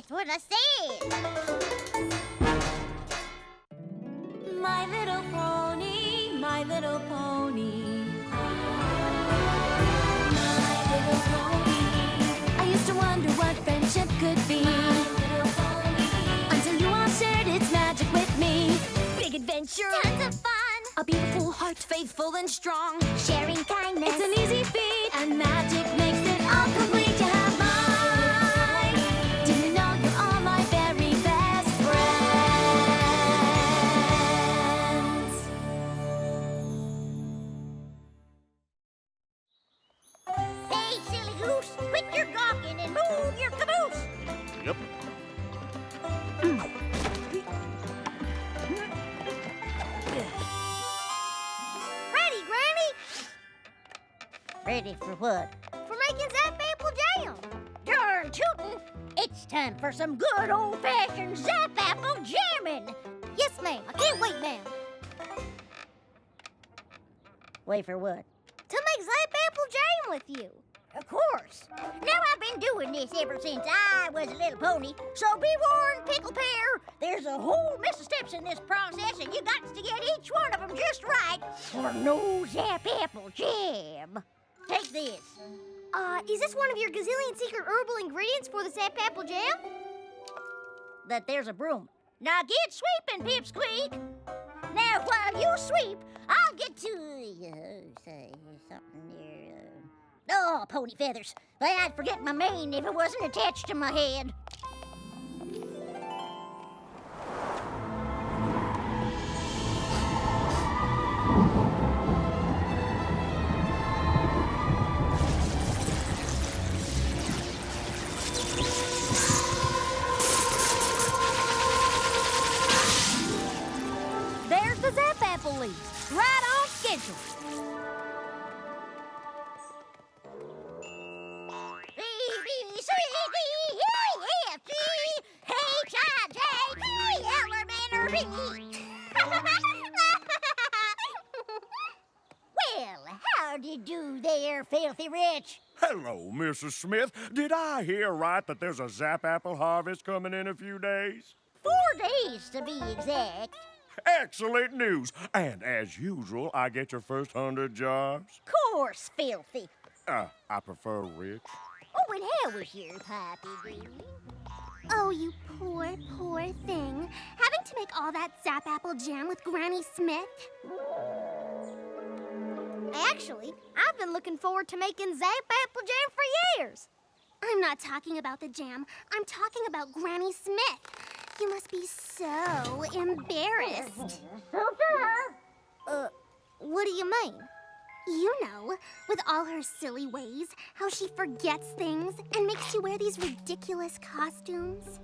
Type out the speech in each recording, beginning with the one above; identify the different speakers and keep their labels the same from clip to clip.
Speaker 1: That's what I said.
Speaker 2: My little pony, my little pony. My little pony. I used to wonder what friendship could be. My little pony. Until you all shared its magic with me. Big adventure.
Speaker 1: Tons of fun.
Speaker 2: A beautiful heart, faithful and strong.
Speaker 1: Sharing kindness.
Speaker 2: It's an easy feat, and magic makes it all complete to have mine. Do you know you're all my very best friends?
Speaker 1: Hey, silly goose, quit your gawking and move your caboose.
Speaker 3: Yep.
Speaker 1: Ready, Granny? Ready for what? For making Zap Apple Jam. Darn tootin'! It's time for some good old-fashioned Zap Apple jamming. Yes, ma'am. I can't wait, ma'am. Wait for what? To make Zap Apple Jam with you. Of course. Now, I've been doing this ever since I was a little pony, so be warned, Pickle Pear. There's a whole mess of steps in this process, and you got to get each one of them just right for no Zap Apple Jam. Take this. Is this one of your gazillion secret herbal ingredients for the Zap Apple Jam? That there's a broom. Now get sweeping, Pipsqueak. Now, while you sweep, I'll get to say something here. Oh, pony feathers. But I'd forget my mane if it wasn't attached to my head. There's the Zap Apple leaves, right on schedule. Well, how'd you do there, Filthy Rich?
Speaker 3: Hello, Mrs. Smith. Did I hear right that there's a Zap Apple harvest coming in a few days?
Speaker 1: 4 days, to be exact.
Speaker 3: Excellent news. And as usual, I get your first 100 jars.
Speaker 1: Course, Filthy.
Speaker 3: I prefer rich.
Speaker 1: Oh, and how was your Poppy, dearie?
Speaker 4: Oh, you poor, poor thing. Having to make all that Zap Apple jam with Granny Smith?
Speaker 1: Actually, I've been looking forward to making Zap Apple Jam for years.
Speaker 4: I'm not talking about the jam. I'm talking about Granny Smith. You must be so embarrassed.
Speaker 1: What do you mean?
Speaker 4: You know, with all her silly ways, how she forgets things and makes you wear these ridiculous costumes.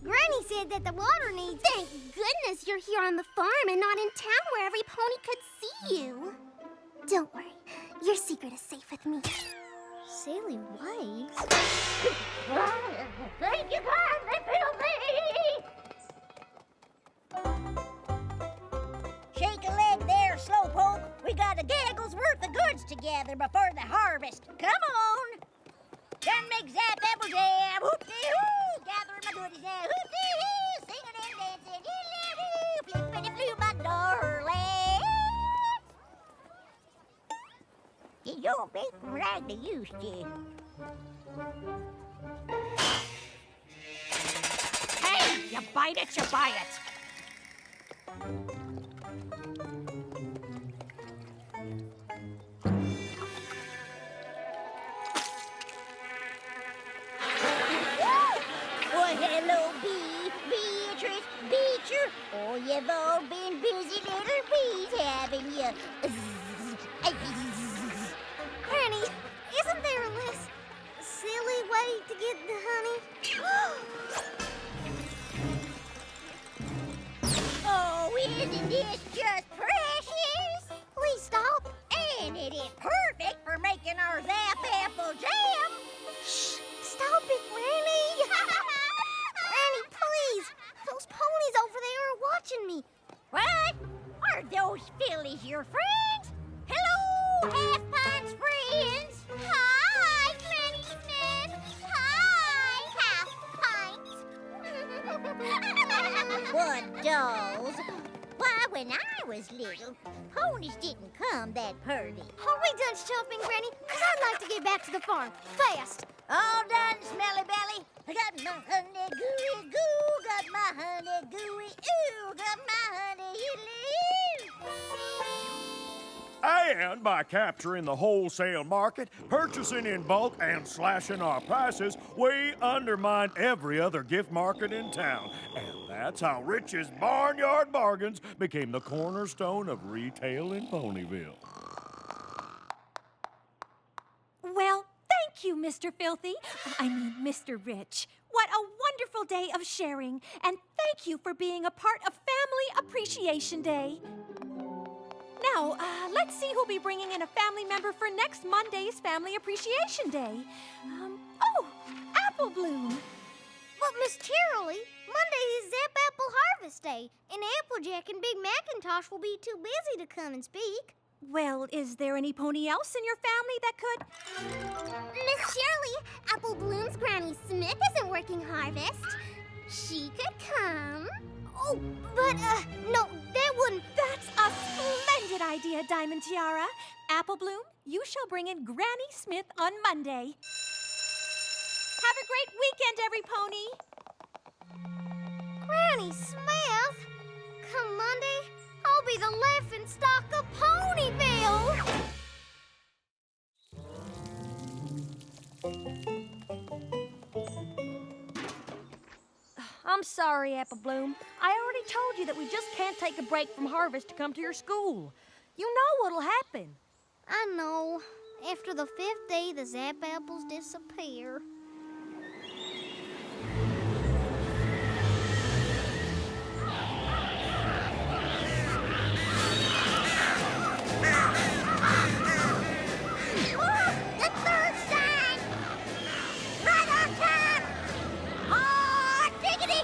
Speaker 1: Granny said that the water needs...
Speaker 4: Thank goodness you're here on the farm and not in town where every pony could see you. Don't worry, your secret is safe with me.
Speaker 1: Silly ways? Thank you kindly, Filthy! Shake a leg there, Slowpoke. We got a gaggle's worth of goods to gather before the harvest. Come on! Done make Zap Apple Jam. Hoop-dee-hoo! Gathering my goodies now. Hoop-dee-hoo! Singing and dancing. Hee-lee-hoo! Flippity-floo, my darling. You don't make like they used to.
Speaker 2: Hey, you bite it, you buy it.
Speaker 1: Well, hello, Beatrice, Beecher. Oh, you've all been busy little bees, haven't you? Granny, isn't there a less silly way to get the honey? Oh, isn't this just precious? Please stop. And it is perfect for making our Zap Apple Jam. Shh, stop it, Granny. Granny, please. Those ponies over there are watching me. What? Are those fillies your friends? Hello, Half Pint's friends. Hi, Granny Smith. Hi, Half Pint. What dolls? Why, when I was little, ponies didn't come that purty.
Speaker 4: Are we done shopping, Granny? Because I'd like to get back to the farm. Fast.
Speaker 1: All done, Smelly Belly. I got my honey gooey goo, got my honey gooey ooh, got my honey ooh.
Speaker 3: And by capturing the wholesale market, purchasing in bulk, and slashing our prices, we undermine every other gift market in town. And that's how Rich's Barnyard Bargains became the cornerstone of retail in Ponyville.
Speaker 5: Well, thank you, Mr. Filthy. Mr. Rich. What a wonderful day of sharing. And thank you for being a part of Family Appreciation Day. Now, let's see who'll be bringing in a family member for next Monday's Family Appreciation Day. Apple Bloom.
Speaker 4: But, Miss Cheerilee, Monday is Zap Apple Harvest Day, and Applejack and Big Macintosh will be too busy to come and speak.
Speaker 5: Well, is there any pony else in your family that could?
Speaker 4: Miss Shirley, Apple Bloom's Granny Smith isn't working harvest. She could come. Oh, but, no, that wouldn't...
Speaker 5: That's a splendid idea, Diamond Tiara. Apple Bloom, you shall bring in Granny Smith on Monday. Have a great weekend, every pony.
Speaker 4: Granny Smith? Come Monday, I'll be the laughing stock of Ponyville.
Speaker 6: I'm sorry, Apple Bloom. I already told you that we just can't take a break from harvest to come to your school. You know what'll happen.
Speaker 4: I know. After the 5th day, the Zap Apples disappear.
Speaker 1: The third sign! Right on time! Oh, diggity!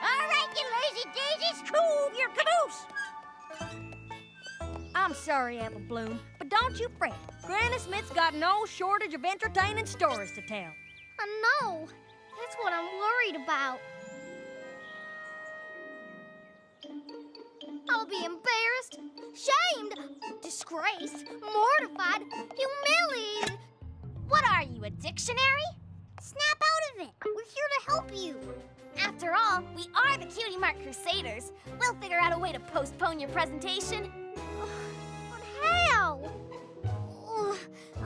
Speaker 1: All right, you lazy daisies, move your caboose!
Speaker 6: I'm sorry, Apple Bloom, but don't you fret. Granny Smith's got no shortage of entertaining stories to tell.
Speaker 4: I know. That's what I'm worried about. I'll be embarrassed, shamed, disgraced, mortified, humiliated.
Speaker 7: What are you, a dictionary?
Speaker 4: Snap out of it. We're here to help you.
Speaker 7: After all, we are the Cutie Mark Crusaders. We'll figure out a way to postpone your presentation.
Speaker 4: But how? Ugh,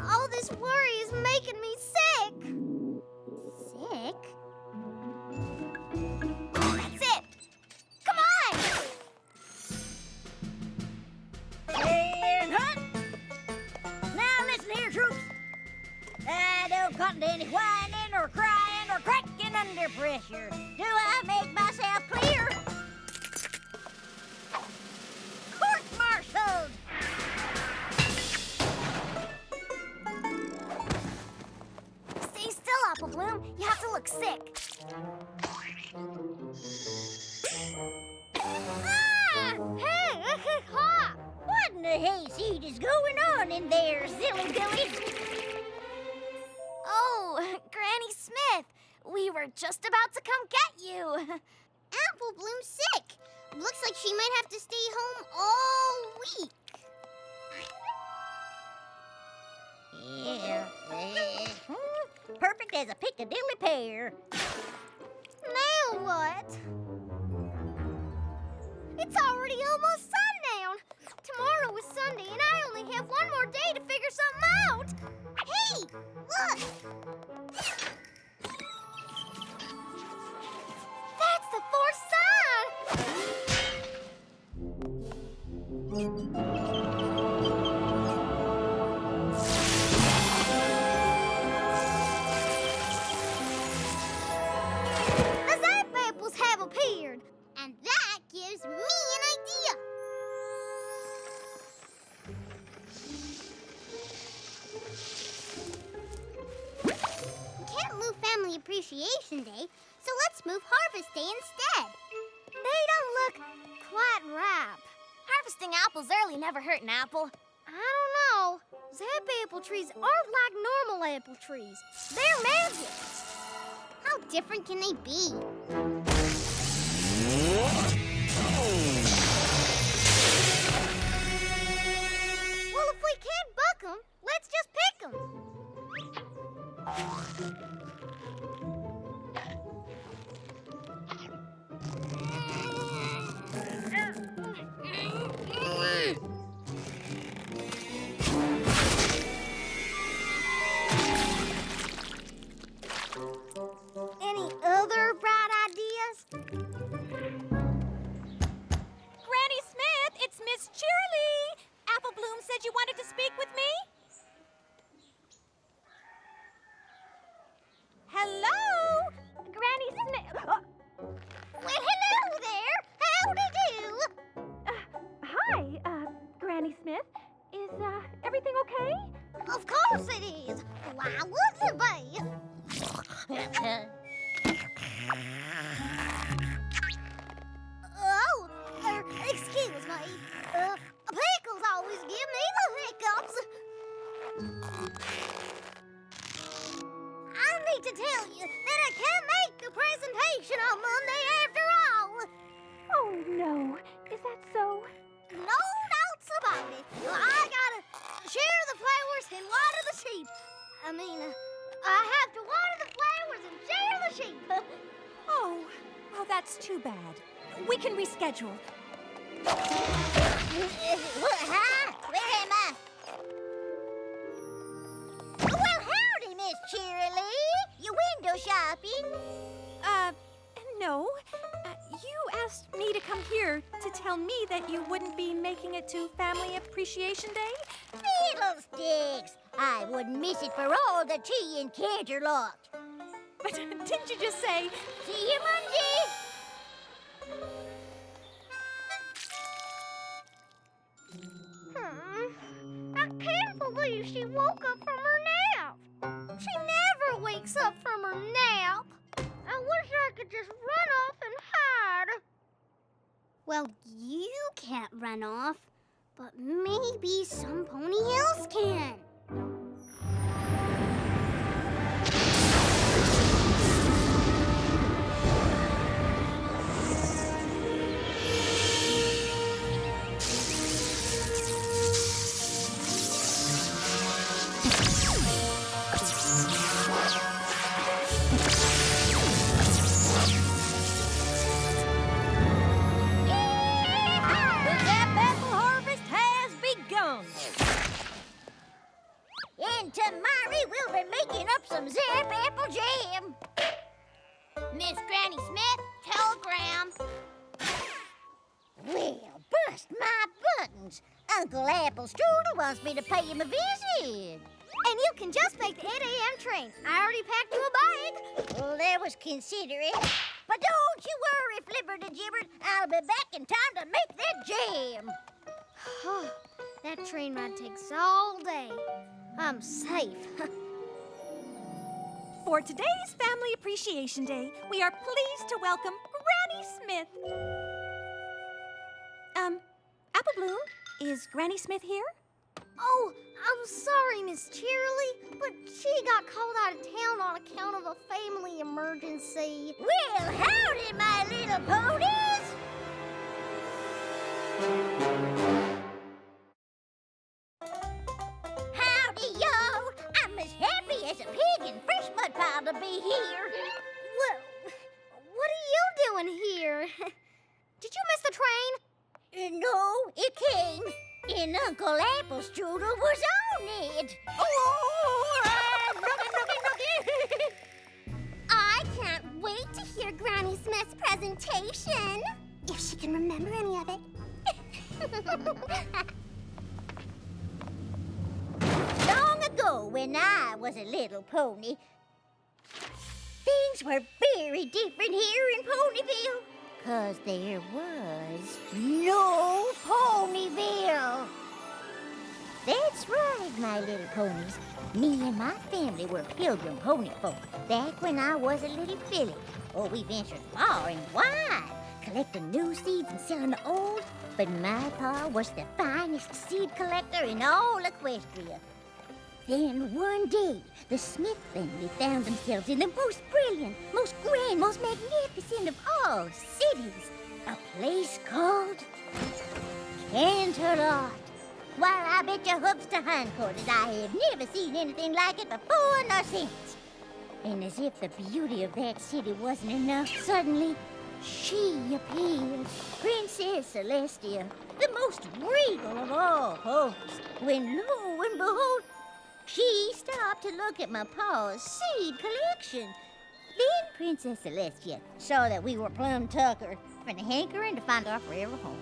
Speaker 4: all this worry is making me sick.
Speaker 7: Sick? That's it! Come on!
Speaker 1: And hunt! Now listen here, troops. I don't cotton to any whining or crying or cracking under pressure. Do I make myself clear? Court-martialed!
Speaker 7: Stay still, Apple Bloom. You have to look sick.
Speaker 4: Ah! Hey! Ha!
Speaker 1: What in the hayseed is going on in there, silly billies?
Speaker 7: Oh, Granny Smith. We were just about to come get you.
Speaker 4: Apple Bloom's sick. Looks like she might have to stay home all week.
Speaker 1: Yeah. Perfect as a Piccadilly pear.
Speaker 4: Now what? It's already almost sundown. Tomorrow is Sunday, and I only have one more day to figure something out. Hey, look! That's the fourth sign! The Zap Apples have appeared, and that gives me an idea. We can't move Family Appreciation Day, so let's move Harvest Day instead. They don't look quite ripe.
Speaker 7: Harvesting apples early never hurt an apple.
Speaker 4: I don't know. Zap apple trees aren't like normal apple trees. They're magic. How different can they be? Well, if we can't buck them, let's just pick them. Any other bright ideas?
Speaker 5: Granny Smith, it's Miss Cheerilee. Apple Bloom said you wanted to speak with me. Hello?
Speaker 4: Granny Smith. Well, hello there. Howdy do.
Speaker 5: Hi, Granny Smith. Is, everything okay?
Speaker 4: Of course it is. Why wouldn't it be? Oh, excuse me. Pickles always give me the hiccups. I need to tell you that I can't make the presentation on Monday after all.
Speaker 5: Oh, no. Is that so?
Speaker 4: No doubts about it. I gotta share the flowers and water the sheep. I mean, I have to water the flowers and share the sheep.
Speaker 5: Oh, well, that's too bad. We can reschedule.
Speaker 1: Hi, where am I? Well, howdy, Miss Cheerilee. You window shopping?
Speaker 5: No. You asked me to come here to tell me that you wouldn't be making it to Family Appreciation Day?
Speaker 1: Fiddlesticks! I wouldn't miss it for all the tea in Canterlot.
Speaker 5: But didn't you just say...
Speaker 1: See you Monday!
Speaker 4: I can't believe she woke up from her nap. She never wakes up from her nap. I wish I could just run off and hide. Well, you can't run off, but maybe some pony else can.
Speaker 6: The Zap Apple harvest has begun.
Speaker 1: And tomorrow we'll be making up some Zap Apple jam.
Speaker 7: Miss Granny Smith, telegram.
Speaker 1: Well, bust my buttons. Uncle Apple Strudel wants me to pay him a visit.
Speaker 4: And you can just make the 8 a.m. train. I already packed you a bag.
Speaker 1: Well, that was considerate. But don't you worry, Flipper the Gibber. I'll be back in time to make that jam.
Speaker 4: That train ride takes all day. I'm safe.
Speaker 5: For today's Family Appreciation Day, we are pleased to welcome Granny Smith. Apple Bloom, is Granny Smith here?
Speaker 4: Oh, I'm sorry, Miss Cheerilee, but she got called out of town on account of a family emergency.
Speaker 1: Well, howdy, my little ponies. Howdy, y'all. I'm as happy as a pig in fresh mud pile to be here.
Speaker 4: What are you doing here? Did you miss the train?
Speaker 1: No, it came. And Uncle Apple Strudel was on it.
Speaker 4: I can't wait to hear Granny Smith's presentation, if she can remember any of it.
Speaker 1: Long ago, when I was a little pony, things were very different here in Ponyville. 'Cause there was no Ponyville. That's right, my little ponies. Me and my family were pilgrim pony folk back when I was a little filly. Oh, we ventured far and wide, collecting new seeds and selling the old, but my pa was the finest seed collector in all Equestria. Then one day, the Smith family found themselves in the most brilliant, most grand, most magnificent of all cities. A place called Canterlot. While I bet your hooks to hindquarters, I have never seen anything like it before nor since. And as if the beauty of that city wasn't enough, suddenly she appeared, Princess Celestia, the most regal of all hosts, when lo and behold, she stopped to look at my pa's seed collection. Then Princess Celestia saw that we were plumb tuckered and hankering to find our forever home.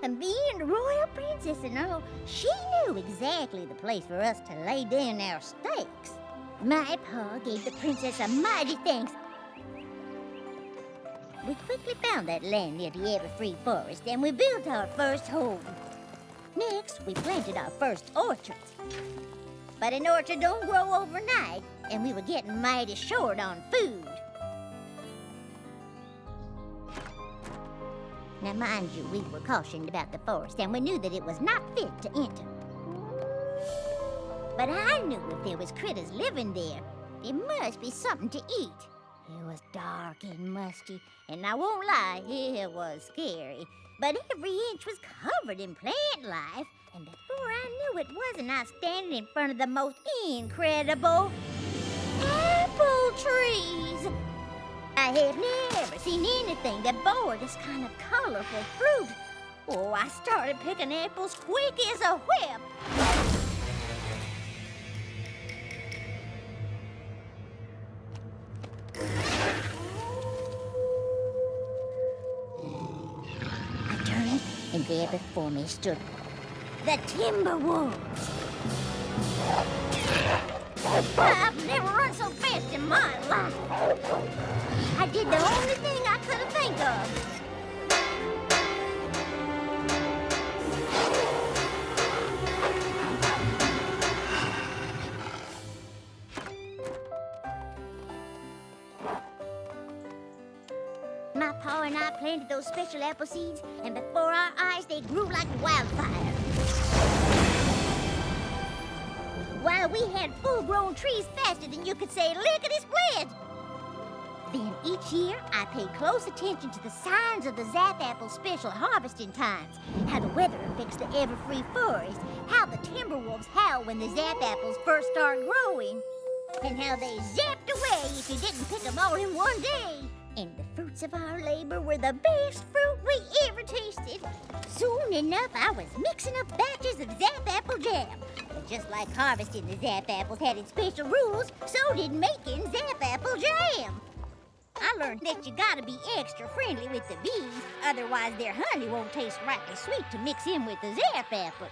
Speaker 1: And being the royal princess and all, she knew exactly the place for us to lay down our stakes. My pa gave the princess a mighty thanks. We quickly found that land near the Everfree Forest, and we built our first home. Next, we planted our first orchards. But an orchard don't grow overnight, and we were getting mighty short on food. Now, mind you, we were cautioned about the forest, and we knew that it was not fit to enter. But I knew if there was critters living there, there must be something to eat. It was dark and musty, and I won't lie, it was scary. But every inch was covered in plant life, and before I knew it, wasn't I standing in front of the most incredible apple trees? I have never seen anything that bore this kind of colorful fruit. Oh, I started picking apples quick as a whip. I turned, and there before me stood the Timberwolves. I've never run so fast in my life. I did the only thing I could think of. My pa and I planted those special apple seeds, and before our eyes, they grew like wildfire. While we had full-grown trees faster than you could say lickety-split. Then each year, I paid close attention to the signs of the Zap Apple special harvesting times, how the weather affects the Everfree Forest, how the Timberwolves howl when the Zap Apples first start growing, and how they zapped away if you didn't pick them all in one day. And the fruits of our labor were the best fruit we ever tasted. Soon enough, I was mixing up batches of Zap Apple jam. But just like harvesting the Zap Apples had its special rules, so did making Zap Apple jam. I learned that you gotta be extra friendly with the bees, otherwise their honey won't taste rightly sweet to mix in with the Zap Apples.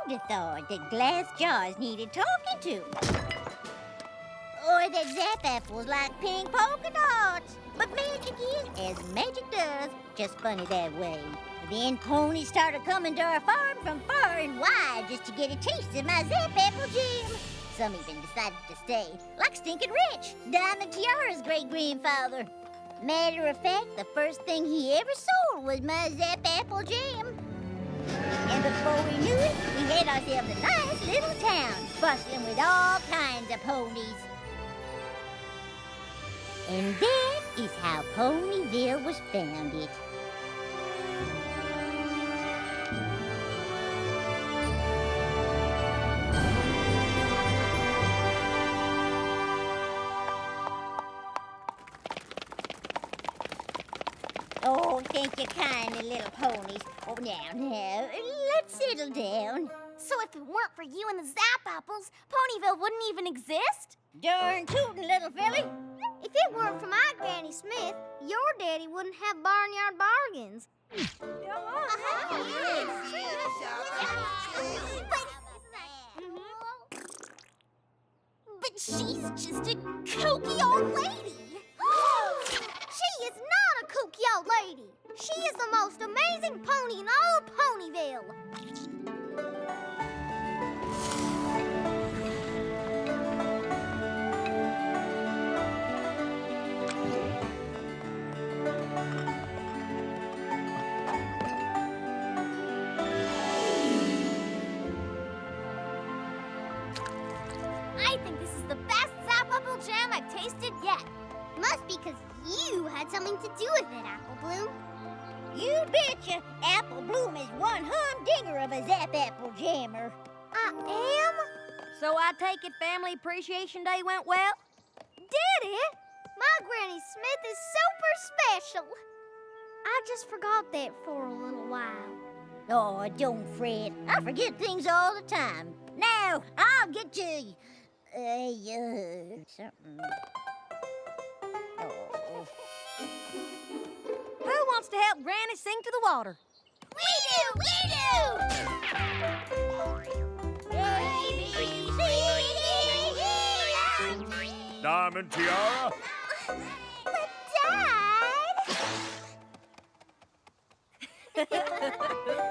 Speaker 1: Who'd have thought that glass jars needed talking to? Or that Zap Apples like pink polka dots. But magic is as magic does, just funny that way. Then ponies started coming to our farm from far and wide just to get a taste of my Zap Apple jam. Some even decided to stay, like Stinkin' Rich, Diamond Tiara's great-grandfather. Matter of fact, the first thing he ever sold was my Zap Apple jam. And before we knew it, we had ourselves a nice little town, bustling with all kinds of ponies. And that is how Ponyville was founded. Oh, thank you kindly, little ponies. Oh, now, let's settle down.
Speaker 7: So if it weren't for you and the Zap Apples, Ponyville wouldn't even exist?
Speaker 1: Darn tootin', little filly.
Speaker 4: If it weren't for my Granny Smith, your daddy wouldn't have barnyard bargains.
Speaker 7: But she's just a kooky old lady.
Speaker 4: She is not a kooky old lady. She is the most amazing pony in all Ponyville. had something to do with it, Apple Bloom.
Speaker 1: You betcha. Apple Bloom is one humdinger of a Zap Apple Jammer.
Speaker 4: I am?
Speaker 6: So I take it Family Appreciation Day went well?
Speaker 4: Did it? My Granny Smith is super special. I just forgot that for a little while.
Speaker 1: Oh, don't fret. I forget things all the time. Now, I'll get to something. Oh.
Speaker 6: Who wants to help Granny sing to the water?
Speaker 4: We do!
Speaker 3: Diamond Tiara?
Speaker 4: But, Dad...